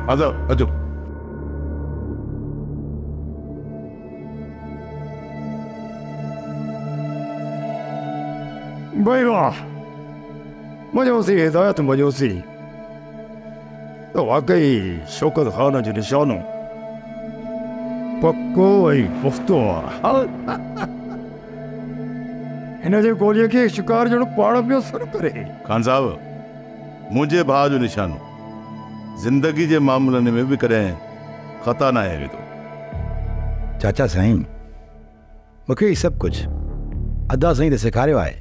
अचो अचो। भाई वाह, मजोसी हिदायत मजोसी तो वाकई शौकत खान जो निशानो पक्को ऐं पुख्तो हिन जे गोलीअ खे शिकार जणो पाण पियो सर करे। खान साहब, मुझे भाउ जो निशानो जिंदगी जे मामलनि में भी कदें खता ना आहे वेंदो। चाचा साईं, मूंखे ही सभु कुछ अदा साईं ते सेखारियो आहे।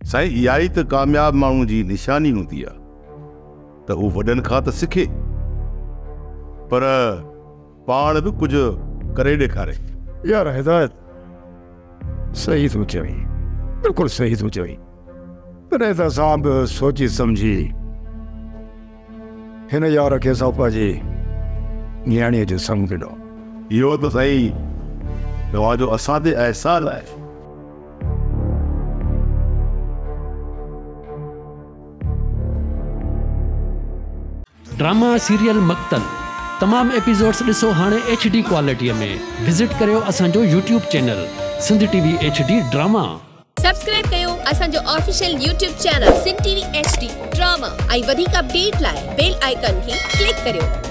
साईं, इहा ई त कामयाब माण्हू जी निशानी हूंदी आहे त हू वॾनि खां त सिखे, पर पाण बि कुछ करे ॾेखारे। यार हिदायत सही तूं चई, बिल्कुलु सही तूं चई। तॾहिं त असां बि सोची सम्झी हिन यार खे असां पंहिंजी न्याणीअ जो संग ॾिनो। इहो त साईं तव्हांजो असां ते अहसान आहे। ड्रामा सीरियल मक्तल तमाम एपिसोड्स ॾिसो हाणे HD क्वालिटीअ में। विज़िट करियो असांजो YouTube channel Sindh TV HD drama. Subscribe कयो असांजो official YouTube channel Sindh TV HD drama ऐं वधीक अपडेट लाइ बेल आइकन खे क्लिक करियो।